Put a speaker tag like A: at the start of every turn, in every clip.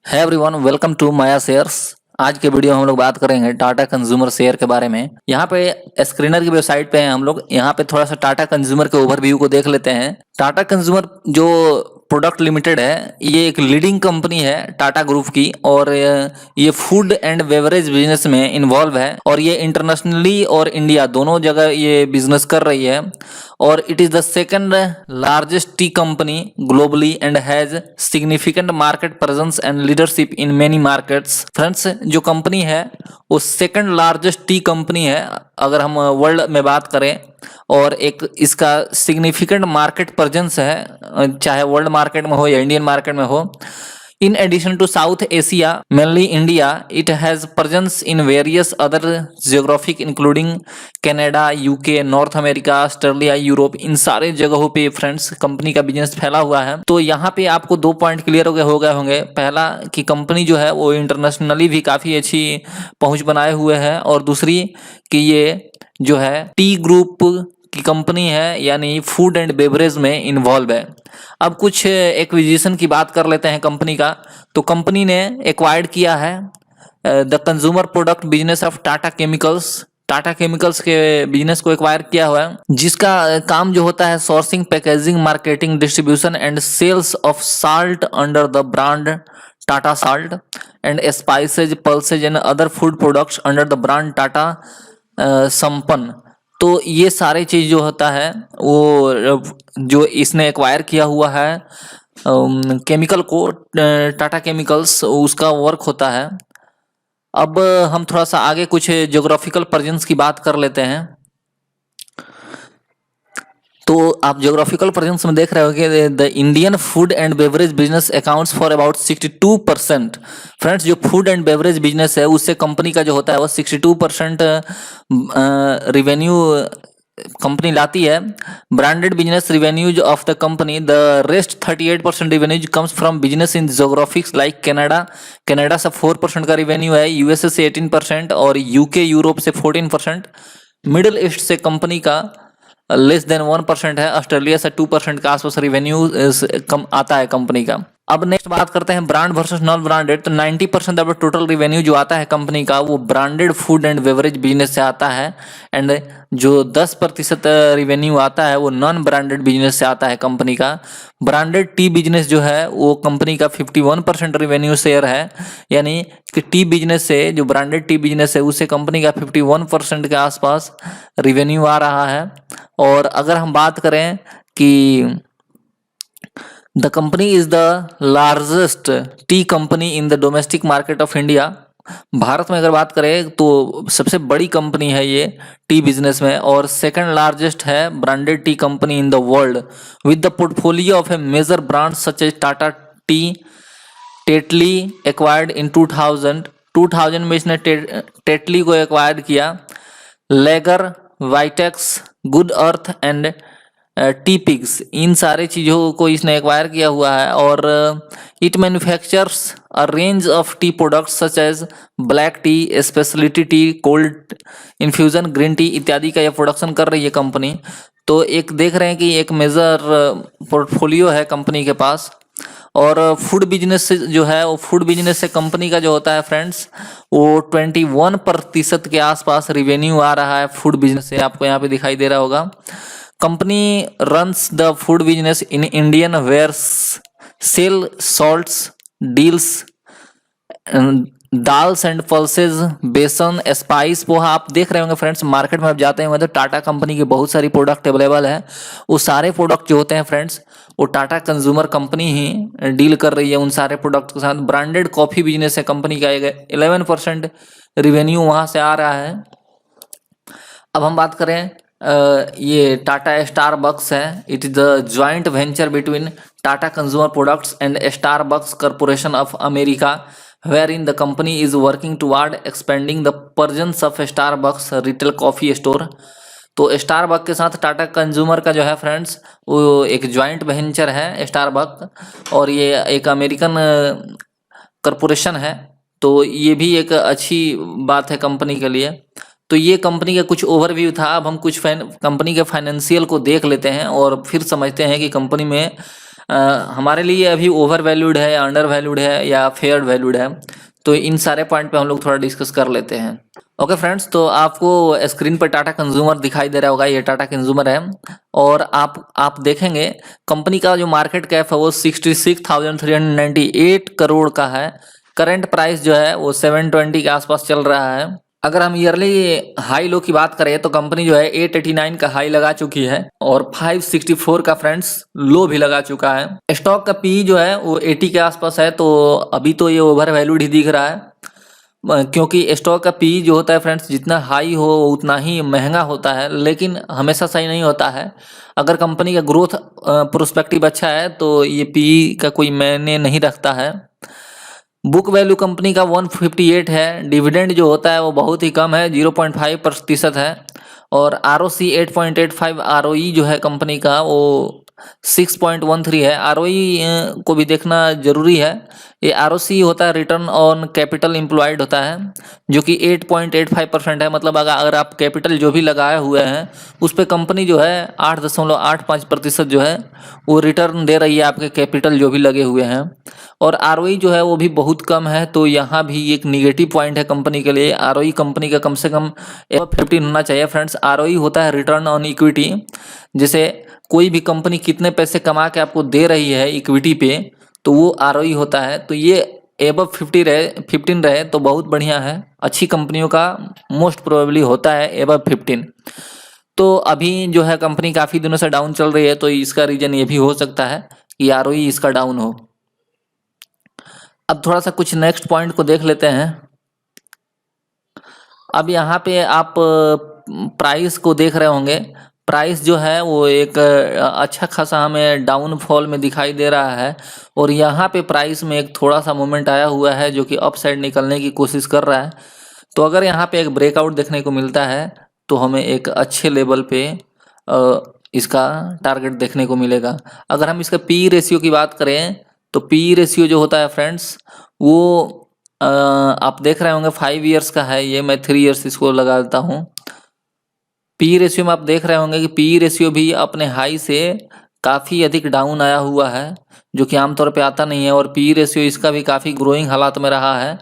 A: है everyone, welcome to Maya shares. आज के वीडियो में हम लोग बात करेंगे टाटा कंज्यूमर शेयर के बारे में। यहाँ पे स्क्रीनर की वेबसाइट पे हैं हम लोग। यहाँ पे थोड़ा सा टाटा कंज्यूमर के ओवरव्यू को देख लेते हैं। टाटा कंज्यूमर जो प्रोडक्ट लिमिटेड है, ये एक लीडिंग कंपनी है टाटा ग्रुप की, और ये फूड एंड बेवरेज बिजनेस में इन्वॉल्व है, और ये इंटरनेशनली और इंडिया दोनों जगह ये बिजनेस कर रही है। और it is the second largest T company globally and has significant market presence and leadership in many markets. Friends, जो कंपनी है वो सेकंड लार्जेस्ट टी कंपनी है अगर हम वर्ल्ड में बात करें, और एक इसका सिग्निफिकेंट मार्केट प्रेजेंस है, चाहे वर्ल्ड मार्केट में हो या इंडियन मार्केट में हो। In addition to South Asia, mainly India, it has presence in various other geographic including Canada, UK, North America, Australia, Europe. इन सारे जगहों पे फ्रेंड्स कंपनी का बिजनेस फैला हुआ है। तो यहाँ पे आपको दो पॉइंट क्लियर हो गए होंगे। पहला कि कंपनी जो है वो इंटरनेशनली भी काफ़ी अच्छी पहुंच बनाए हुए है, और दूसरी कि ये जो है टी ग्रुप की कंपनी है, यानी फूड एंड बेवरेज में इन्वॉल्व है। अब कुछ एक्विजिशन की बात कर लेते हैं कंपनी का। तो कंपनी ने एक्वायर्ड किया है the consumer product business of Tata chemicals. Tata chemicals के बिजनेस को एक्वायर किया हुआ है, जिसका काम जो होता है sourcing, packaging, marketing, distribution and sales of salt under the brand Tata salt and spices, pulses and other food products under the brand Tata Sampann. तो ये सारे चीज जो होता है वो जो इसने एक्वायर किया हुआ है केमिकल को, टाटा केमिकल्स, उसका वर्क होता है। अब हम थोड़ा सा आगे कुछ ज्योग्राफिकल प्रेजेंस की बात कर लेते हैं। तो आप ज्योग्राफिकल प्रेजेंस में देख रहे हो कि the Indian food and beverage business accounts for about 62%। Friends, जो फूड एंड बेवरेज बिजनेस है उससे कंपनी का जो होता है वो 62% रिवेन्यू कंपनी लाती है। Branded business revenues of the company, the rest 38% revenues comes from business in geographics like Canada. Canada से 4% का रिवेन्यू है, यूएसए से 18% और यूके यूरोप से 14%। मिडिल ईस्ट से कंपनी का लेस देन 1% है, ऑस्ट्रेलिया से 2% के आसपास रिवेन्यू कम आता है कंपनी का। अब नेक्स्ट बात करते हैं ब्रांड वर्सेस नॉन ब्रांडेड। तो 90% ऑफ टोटल रिवेन्यू जो आता है कंपनी का वो branded food and beverage business से आता है, एंड जो 10% रिवेन्यू आता है वो नॉन ब्रांडेड बिजनेस से आता है कंपनी का। ब्रांडेड टी बिजनेस जो है वो कंपनी का 51% रिवेन्यू शेयर है, यानी कि टी बिजनेस से, जो ब्रांडेड टी बिजनेस है उससे कंपनी का 51% के आसपास रिवेन्यू आ रहा है। और अगर हम बात करें कि the company is the largest T company in the domestic market of India, Bharat में अगर बात करें तो सबसे बड़ी कंपनी है ये टी बिजनेस में, और सेकंड लार्जेस्ट है branded tea company in the world with the portfolio of a major brand such as Tata tea, Tetley acquired in 2000 में इसने टेटली को एक्वायर्ड किया, लेगर, Vitax, good earth and Teapigs, इन सारे चीज़ों को इसने एक्वायर किया हुआ है। और it manufactures a range of tea products such as black tea, speciality tea, cold infusion, green tea इत्यादि का यह प्रोडक्शन कर रही है कंपनी। तो एक देख रहे हैं कि एक मेजर पोर्टफोलियो है कंपनी के पास। और फूड बिजनेस से जो है वो फूड बिजनेस से कंपनी का जो होता है फ्रेंड्स वो 21% के आसपास रिवेन्यू आ रहा है फूड बिजनेस से, आपको यहाँ पे दिखाई दे रहा होगा। Company runs the food business in Indian where sell salts, deals, dals and pulses, besan, spice, poha. आप देख रहे होंगे फ्रेंड्स, मार्केट में आप जाते हैं तो टाटा कंपनी के बहुत सारी प्रोडक्ट अवेलेबल है। वो सारे प्रोडक्ट जो होते हैं फ्रेंड्स वो टाटा कंज्यूमर कंपनी ही डील कर रही है उन सारे प्रोडक्ट के साथ। ब्रांडेड कॉफी बिजनेस है कंपनी का, 11% रिवेन्यू वहां से आ रहा है। अब हम बात करें ये टाटा स्टारबक्स है। It is the joint venture between Tata consumer products and Starbucks corporation of America, wherein the company is working toward expanding the presence of Starbucks retail coffee store। तो स्टारबक के साथ टाटा कंज्यूमर का जो है फ्रेंड्स वो एक joint venture है Starbuck, और ये एक अमेरिकन कॉर्पोरेशन है। तो ये भी एक अच्छी बात है कंपनी के लिए। तो ये कंपनी का कुछ ओवरव्यू था। अब हम कुछ कंपनी के फाइनेंशियल को देख लेते हैं और फिर समझते हैं कि कंपनी में हमारे लिए अभी ओवर वैल्यूड है, अंडर वैल्यूड है या फेयर वैल्यूड है, तो इन सारे पॉइंट पे हम लोग थोड़ा डिस्कस कर लेते हैं। ओके फ्रेंड्स, तो आपको स्क्रीन पर टाटा कंज्यूमर दिखाई दे रहा होगा, ये टाटा कंज्यूमर है और आप देखेंगे कंपनी का जो मार्केट कैप है वो 66,398 करोड़ का है। करंट प्राइस जो है वो 720 के आसपास चल रहा है। अगर हम ईयरली हाई लो की बात करें तो कंपनी जो है 889 का हाई लगा चुकी है और 564 का फ्रेंड्स लो भी लगा चुका है। स्टॉक का पी जो है वो 80 के आसपास है, तो अभी तो ये ओवर वैल्यूड ही दिख रहा है, क्योंकि स्टॉक का पी जो होता है फ्रेंड्स जितना हाई हो उतना ही महंगा होता है, लेकिन हमेशा सही नहीं होता है। अगर कंपनी का ग्रोथ प्रोस्पेक्टिव अच्छा है तो ये पी का कोई मायने नहीं रखता है। बुक वैल्यू कंपनी का 158 है। डिविडेंड जो होता है वो बहुत ही कम है, 0.5% है और ROC 8.85, ROE जो है कंपनी का वो 6.13 है। ROE को भी देखना जरूरी है। ये ROC होता है रिटर्न ऑन कैपिटल एम्प्लॉयड होता है, जो कि 8.85% है। मतलब अगर आप कैपिटल जो भी लगाए हुए हैं उस पर कंपनी जो है 8.85% जो है वो रिटर्न दे रही है आपके कैपिटल जो भी लगे हुए हैं। और ROE जो है वो भी बहुत कम है, तो यहाँ भी एक निगेटिव पॉइंट है कंपनी के लिए। ROE कंपनी का कम से कम 15 होना चाहिए फ्रेंड्स। ROE होता है रिटर्न ऑन इक्विटी, जैसे कोई भी कंपनी कितने पैसे कमा के आपको दे रही है इक्विटी पे, तो वो ROE होता है। तो ये एबव 15 रहे तो बहुत बढ़िया है। अच्छी कंपनियों का मोस्ट प्रोबेबली होता है एबव 15। तो अभी जो है कंपनी काफ़ी दिनों से डाउन चल रही है, तो इसका रीज़न ये भी हो सकता है कि ROE इसका डाउन हो। अब थोड़ा सा कुछ नेक्स्ट पॉइंट को देख लेते हैं। अब यहाँ पे आप प्राइस को देख रहे होंगे। प्राइस जो है वो एक अच्छा खासा हमें डाउनफॉल में दिखाई दे रहा है और यहाँ पे प्राइस में एक थोड़ा सा मूवमेंट आया हुआ है जो कि अप साइड निकलने की कोशिश कर रहा है। तो अगर यहाँ पे एक ब्रेकआउट देखने को मिलता है तो हमें एक अच्छे लेवल पे इसका टारगेट देखने को मिलेगा। अगर हम इसका पी रेशियो की बात करें तो पी रेशियो जो होता है फ्रेंड्स वो आप देख रहे होंगे 5 ईयर्स का है। ये मैं 3 ईयर्स इसको लगा देता हूँ। पी रेशियो में आप देख रहे होंगे कि पी रेशियो भी अपने हाई से काफ़ी अधिक डाउन आया हुआ है, जो कि आमतौर पे आता नहीं है। और पी रेशियो इसका भी काफ़ी ग्रोइंग हालात में रहा है।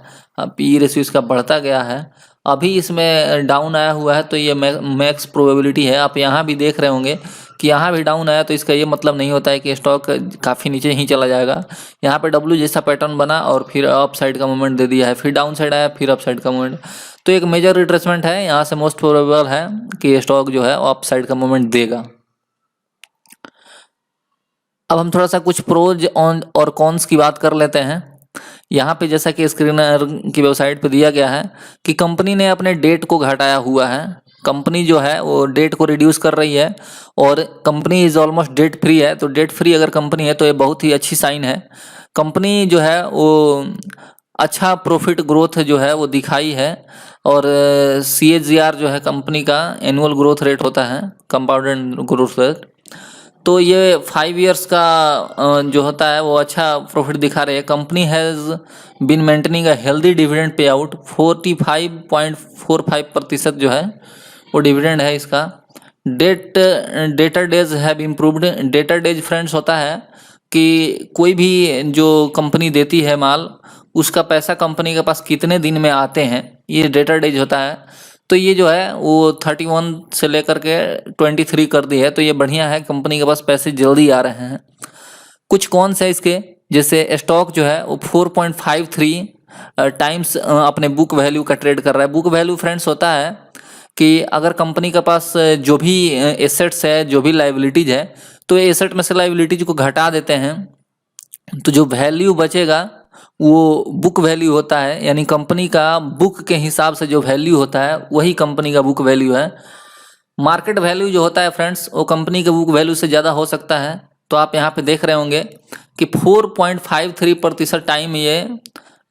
A: पी रेशियो इसका बढ़ता गया है, अभी इसमें डाउन आया हुआ है, तो ये मैक्स प्रोबेबिलिटी है। आप यहाँ भी देख रहे होंगे कि यहाँ भी डाउन आया, तो इसका ये मतलब नहीं होता है कि स्टॉक काफ़ी नीचे ही चला जाएगा। यहाँ पे डब्ल्यू जैसा पैटर्न बना और फिर अप साइड का मूवमेंट दे दिया है, फिर डाउन साइड आया, फिर अप साइड का मूवमेंट। तो एक मेजर रिट्रेसमेंट है, यहाँ से मोस्ट प्रोबेबल है कि स्टॉक जो है अप साइड का मूवमेंट देगा। अब हम थोड़ा सा कुछ प्रोज ऑन और कॉन्स की बात कर लेते हैं। यहाँ पे जैसा कि स्क्रीनर की वेबसाइट पे दिया गया है कि कंपनी ने अपने डेट को घटाया हुआ है। कंपनी जो है वो डेट को रिड्यूस कर रही है और company is almost debt free है। तो डेट फ्री अगर कंपनी है तो ये बहुत ही अच्छी साइन है। कंपनी जो है वो अच्छा प्रॉफिट ग्रोथ जो है वो दिखाई है और CAGR जो है कंपनी का एनुअल ग्रोथ रेट होता है, कंपाउंडेड ग्रोथ रेट। तो ये 5 ईयर्स का जो होता है वो अच्छा प्रॉफिट दिखा रही है। Company has been maintaining a healthy dividend pay out 45.45% जो है वो डिविडेंड है इसका। Debtor days have improved. Debtor days friends होता है कि कोई भी जो कंपनी देती है माल, उसका पैसा कंपनी के पास कितने दिन में आते हैं, ये डेटर डेज होता है। तो ये जो है वो 31 से लेकर के 23 कर दी है, तो ये बढ़िया है, कंपनी के पास पैसे जल्दी आ रहे हैं। कुछ कौन से इसके, जैसे स्टॉक जो है वो 4.53 टाइम्स अपने बुक वैल्यू का ट्रेड कर रहा है। बुक वैल्यू फ्रेंड्स होता है कि अगर कंपनी के पास जो भी एसेट्स है, जो भी लाइबिलिटीज है, तो एसेट में से लाइबिलिटीज को घटा देते हैं, तो जो वैल्यू बचेगा वो बुक वैल्यू होता है। यानी कंपनी का बुक के हिसाब से जो वैल्यू होता है वही कंपनी का बुक वैल्यू है। मार्केट वैल्यू जो होता है फ्रेंड्स वो कंपनी के बुक वैल्यू से ज़्यादा हो सकता है। तो आप यहाँ पे देख रहे होंगे कि 4.53% टाइम ये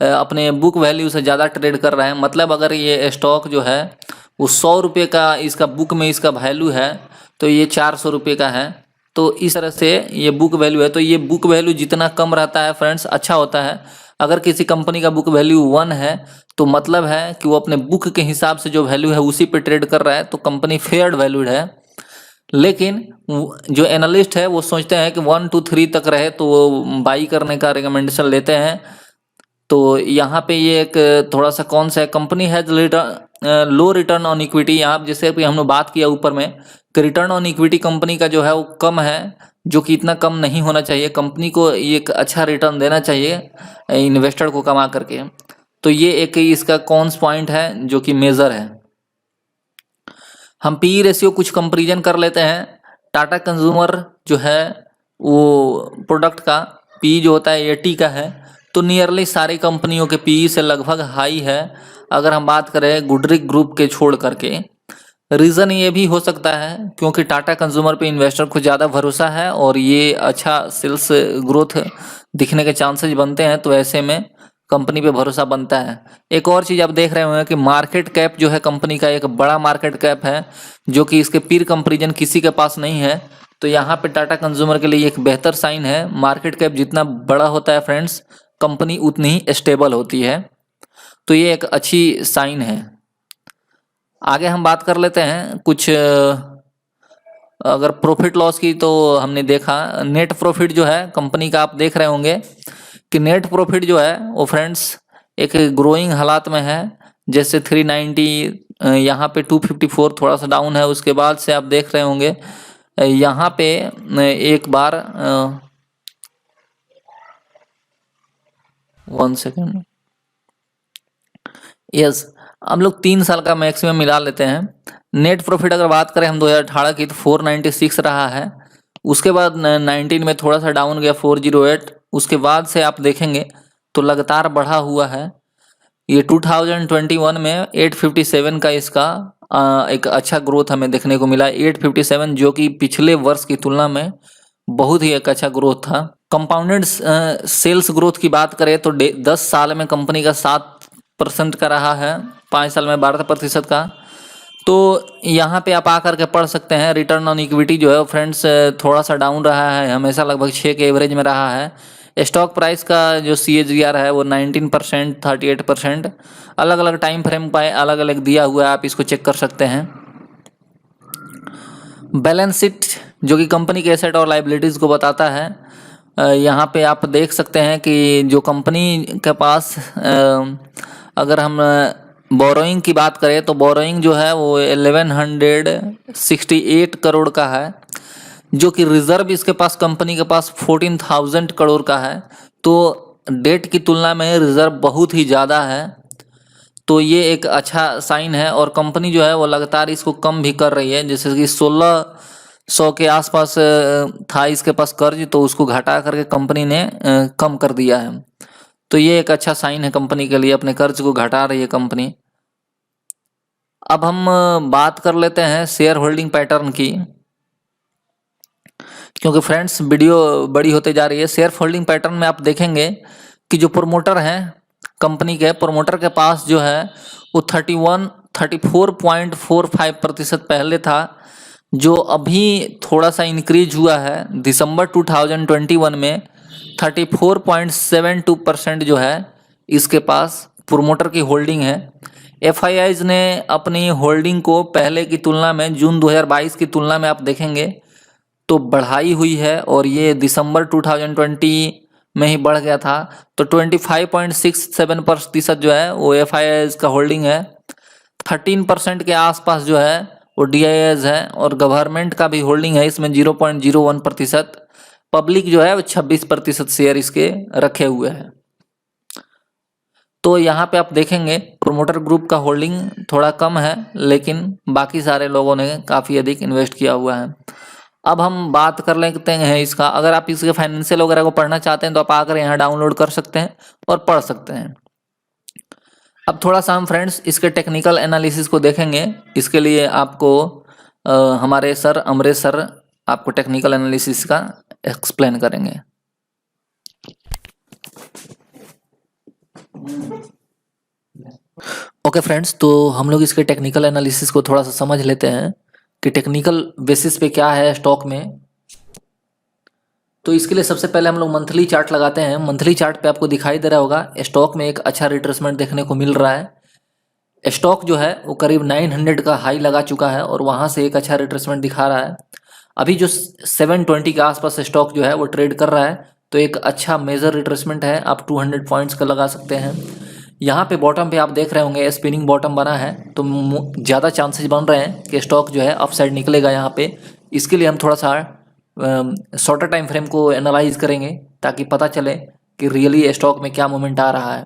A: अपने बुक वैल्यू से ज़्यादा ट्रेड कर रहा है। मतलब अगर ये स्टॉक जो है वो 100 रुपये का इसका बुक में इसका वैल्यू है, तो ये 400 रुपये का है। तो इस तरह से ये बुक वैल्यू है। तो ये बुक वैल्यू जितना कम रहता है फ्रेंड्स अच्छा होता है। अगर किसी कंपनी का बुक वैल्यू 1 है तो मतलब है कि वो अपने बुक के हिसाब से जो वैल्यू है उसी पे ट्रेड कर रहा है, तो कंपनी फेयर वैल्यूड है। लेकिन जो एनालिस्ट है वो सोचते हैं कि 1 to 3 तक रहे तो वो बाई करने का रिकमेंडेशन लेते हैं। तो यहाँ पे ये एक थोड़ा सा कौन सा कंपनी है लो रिटर्न ऑन इक्विटी। यहाँ जैसे भी हमने बात किया ऊपर में कि रिटर्न ऑन इक्विटी कंपनी का जो है वो कम है, जो कि इतना कम नहीं होना चाहिए। कंपनी को एक अच्छा रिटर्न देना चाहिए इन्वेस्टर को कमा करके। तो ये एक इसका कॉन्स पॉइंट है जो कि मेजर है। हम पी रेशियो कुछ कंपेरिजन कर लेते हैं। टाटा कंज्यूमर जो है वो प्रोडक्ट का पी जो होता है 80 का है, तो नियरली सारी कंपनियों के पी से लगभग हाई है अगर हम बात करें गुडरिक ग्रुप के छोड़ करके। रीज़न ये भी हो सकता है क्योंकि टाटा कंज्यूमर पे इन्वेस्टर को ज़्यादा भरोसा है और ये अच्छा सेल्स ग्रोथ दिखने के चांसेस बनते हैं, तो ऐसे में कंपनी पे भरोसा बनता है। एक और चीज़ आप देख रहे होंगे कि मार्केट कैप जो है कंपनी का एक बड़ा मार्केट कैप है, जो कि इसके पीर कंपैरिजन किसी के पास नहीं है। तो यहाँ पे टाटा कंज्यूमर के लिए एक बेहतर साइन है। मार्केट कैप जितना बड़ा होता है फ्रेंड्स, कंपनी उतनी ही स्टेबल होती है। तो ये एक अच्छी साइन है। आगे हम बात कर लेते हैं कुछ अगर प्रॉफिट लॉस की। तो हमने देखा नेट प्रॉफिट जो है कंपनी का, आप देख रहे होंगे कि नेट प्रॉफिट जो है वो फ्रेंड्स एक ग्रोइंग हालात में है। जैसे 390, यहाँ पे 254 थोड़ा सा डाउन है। उसके बाद से आप देख रहे होंगे यहाँ पे एक बार 1 सेकेंड, यस, हम लोग 3 साल का मैक्सिमम मिला लेते हैं। नेट प्रॉफिट अगर बात करें हम 2018 की तो 496 रहा है। उसके बाद 19 में थोड़ा सा डाउन गया 408। उसके बाद से आप देखेंगे तो लगातार बढ़ा हुआ है। ये 2021 में 857 का इसका एक अच्छा ग्रोथ हमें देखने को मिला। 857 जो कि पिछले वर्ष की तुलना में बहुत ही एक अच्छा ग्रोथ था। कंपाउंडेड सेल्स ग्रोथ की बात करें तो 10 साल में कंपनी का 7% का रहा है, 5 साल में 12% का। तो यहाँ पे आप आकर के पढ़ सकते हैं रिटर्न ऑन इक्विटी जो है फ्रेंड्स थोड़ा सा डाउन रहा है, हमेशा लगभग 6 के एवरेज में रहा है। स्टॉक प्राइस का जो CAGR है वो 19%, 38%। अलग अलग टाइम फ्रेम पर अलग अलग दिया हुआ है, आप इसको चेक कर सकते हैं। बैलेंस शीट जो कि कंपनी के एसेट और लाइबिलिटीज़ को बताता है। यहाँ पे आप देख सकते हैं कि जो कंपनी के पास अगर हम बोरोइंग की बात करें तो बोरोइंग जो है वो 1168 करोड़ का है, जो कि रिजर्व इसके पास कंपनी के पास 14,000 करोड़ का है। तो डेट की तुलना में रिजर्व बहुत ही ज़्यादा है। तो ये एक अच्छा साइन है और कंपनी जो है वो लगातार इसको कम भी कर रही है। जैसे कि 1600 के आसपास था इसके पास कर्ज, तो उसको घटा करके कंपनी ने कम कर दिया है। तो ये एक अच्छा साइन है कंपनी के लिए, अपने कर्ज को घटा रही है कंपनी। अब हम बात कर लेते हैं शेयर होल्डिंग पैटर्न की, क्योंकि फ्रेंड्स वीडियो बड़ी होते जा रही है। शेयर होल्डिंग पैटर्न में आप देखेंगे कि जो प्रोमोटर हैं कंपनी के, प्रोमोटर के पास जो है वो 34.45% पहले था, जो अभी थोड़ा सा इंक्रीज हुआ है। दिसंबर 2021 में 34.72% जो है इसके पास प्रोमोटर की होल्डिंग है। FIIs ने अपनी होल्डिंग को पहले की तुलना में जून 2022 की तुलना में आप देखेंगे तो बढ़ाई हुई है, और ये दिसंबर 2020 में ही बढ़ गया था। तो 25.67% जो है वो FIIs का होल्डिंग है। 13% के आसपास जो है वो DIIs है, और गवर्नमेंट का भी होल्डिंग है इसमें 0.01%। पब्लिक जो है वो 26% शेयर इसके रखे हुए हैं। तो यहाँ पे आप देखेंगे प्रोमोटर ग्रुप का होल्डिंग थोड़ा कम है, लेकिन बाकी सारे लोगों ने काफ़ी अधिक इन्वेस्ट किया हुआ है। अब हम बात कर लेते हैं इसका। अगर आप इसके फाइनेंशियल वगैरह को पढ़ना चाहते हैं तो आप आकर यहाँ डाउनलोड कर सकते हैं और पढ़ सकते हैं। अब थोड़ा सा हम फ्रेंड्स इसके टेक्निकल एनालिसिस को देखेंगे। इसके लिए आपको हमारे सर अमरेश सर आपको टेक्निकल एनालिसिस का एक्सप्लेन करेंगे। ओके फ्रेंड्स, तो हम लोग इसके टेक्निकल एनालिसिस को थोड़ा सा समझ लेते हैं कि टेक्निकल बेसिस पे क्या है स्टॉक में। तो इसके लिए सबसे पहले हम लोग मंथली चार्ट लगाते हैं। मंथली चार्ट पे आपको दिखाई दे रहा होगा स्टॉक में एक अच्छा रिट्रेसमेंट देखने को मिल रहा है। स्टॉक जो है वो करीब 900 का हाई लगा चुका है और वहाँ से एक अच्छा रिट्रेसमेंट दिखा रहा है। अभी जो 720 के आसपास स्टॉक जो है वो ट्रेड कर रहा है, तो एक अच्छा मेजर रिट्रेसमेंट है, आप 200 पॉइंट्स का लगा सकते हैं। यहाँ पे बॉटम पे आप देख रहे होंगे स्पिनिंग बॉटम बना है, तो ज़्यादा चांसेस बन रहे हैं कि स्टॉक जो है अपसाइड निकलेगा यहाँ पे। इसके लिए हम थोड़ा सा शॉर्टर टाइम फ्रेम को एनालाइज करेंगे ताकि पता चले कि रियली स्टॉक में क्या मूवमेंट आ रहा है।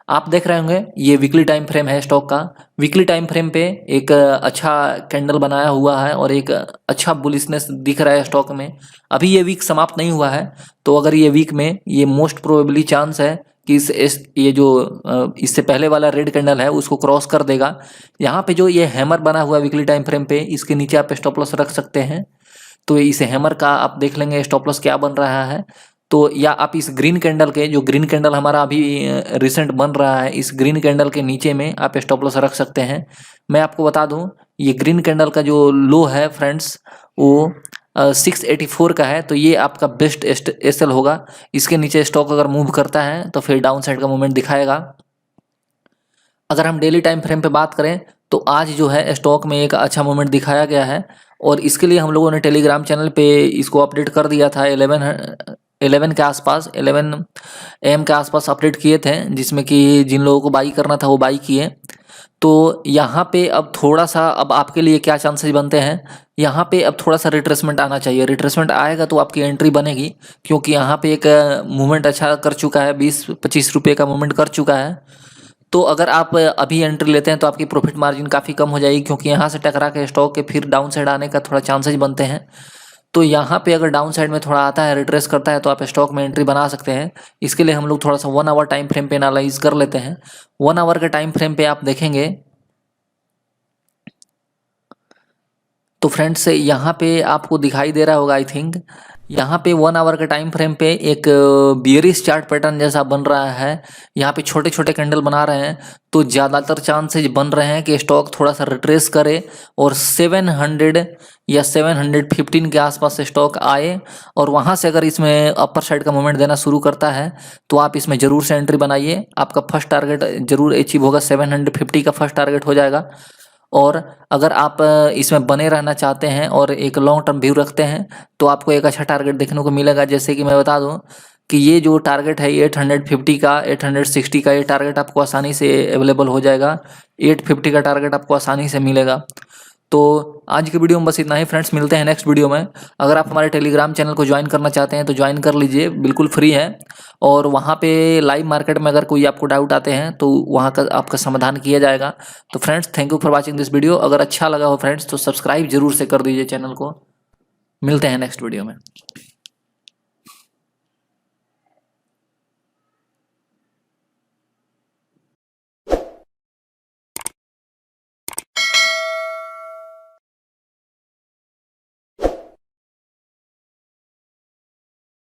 A: आप देख रहे होंगे ये वीकली टाइम फ्रेम है स्टॉक का। वीकली टाइम फ्रेम पे एक अच्छा कैंडल बनाया हुआ है और एक अच्छा बुलिशनेस दिख रहा है स्टॉक में। अभी ये वीक समाप्त नहीं हुआ है, तो अगर ये वीक में ये मोस्ट प्रोबेबली चांस है कि ये जो इससे पहले वाला रेड कैंडल है उसको क्रॉस कर देगा। यहाँ पे जो ये हैमर बना हुआ है वीकली टाइम फ्रेम पे, इसके नीचे आप स्टॉप लॉस रख सकते हैं। तो इस हैमर का आप देख लेंगे स्टॉप लॉस क्या बन रहा है। तो या आप इस ग्रीन कैंडल के, जो ग्रीन कैंडल हमारा अभी रिसेंट बन रहा है, इस ग्रीन कैंडल के नीचे में आप स्टॉप लॉस रख सकते हैं। मैं आपको बता दूं, ये ग्रीन कैंडल का जो लो है फ्रेंड्स वो 684 का है, तो ये आपका बेस्ट एसएल होगा। इसके नीचे स्टॉक अगर मूव करता है तो फिर डाउन साइड का मूवमेंट दिखाएगा। अगर हम डेली टाइम फ्रेम पे बात करें तो आज जो है स्टॉक में एक अच्छा मूवमेंट दिखाया गया है, और इसके लिए हम लोगों ने टेलीग्राम चैनल पे इसको अपडेट कर दिया था। 11 के आसपास, 11 AM के आसपास अपडेट किए थे, जिसमें कि जिन लोगों को बाई करना था वो बाई किए। तो यहाँ पे अब थोड़ा सा, अब आपके लिए क्या चांसेस बनते हैं, यहाँ पे अब थोड़ा सा रिट्रेसमेंट आना चाहिए। रिट्रेसमेंट आएगा तो आपकी एंट्री बनेगी, क्योंकि यहाँ पे एक मूवमेंट अच्छा कर चुका है, 20-25 रुपये का मूवमेंट कर चुका है। तो अगर आप अभी एंट्री लेते हैं तो आपकी प्रॉफिट मार्जिन काफ़ी कम हो जाएगी, क्योंकि यहाँ से टकरा के स्टॉक के फिर डाउन साइड आने का थोड़ा चांसेस बनते हैं। तो यहाँ पे अगर डाउन साइड में थोड़ा आता है, रिट्रेस करता है, तो आप स्टॉक में एंट्री बना सकते हैं। इसके लिए हम लोग थोड़ा सा 1 आवर टाइम फ्रेम पे एनालाइज कर लेते हैं। 1 आवर के टाइम फ्रेम पे आप देखेंगे तो फ्रेंड्स यहाँ पे आपको दिखाई दे रहा होगा, आई थिंक यहाँ पे 1 आवर के टाइम फ्रेम पे एक बियरिश चार्ट पैटर्न जैसा बन रहा है। यहाँ पे छोटे छोटे कैंडल बना रहे हैं, तो ज़्यादातर चांसेज बन रहे हैं कि स्टॉक थोड़ा सा रिट्रेस करे और 700 या 715 के आसपास स्टॉक आए, और वहाँ से अगर इसमें अपर साइड का मूवमेंट देना शुरू करता है तो आप इसमें ज़रूर से एंट्री बनाइए। आपका फर्स्ट टारगेट जरूर अचीव होगा, 750 का फर्स्ट टारगेट हो जाएगा। और अगर आप इसमें बने रहना चाहते हैं और एक लॉन्ग टर्म व्यू रखते हैं तो आपको एक अच्छा टारगेट देखने को मिलेगा। जैसे कि मैं बता दूं कि ये जो टारगेट है 850 का, 860 का, ये टारगेट आपको आसानी से अवेलेबल हो जाएगा। 850 का टारगेट आपको आसानी से मिलेगा। तो आज की वीडियो में बस इतना ही फ्रेंड्स, मिलते हैं नेक्स्ट वीडियो में। अगर आप हमारे टेलीग्राम चैनल को ज्वाइन करना चाहते हैं तो ज्वाइन कर लीजिए, बिल्कुल फ्री है। और वहाँ पे लाइव मार्केट में अगर कोई आपको डाउट आते हैं तो वहाँ का आपका समाधान किया जाएगा। तो friends, thank you for watching this video. अगर अच्छा लगा हो फ्रेंड्स तो सब्सक्राइब जरूर से कर दीजिए चैनल को। मिलते हैं नेक्स्ट वीडियो में।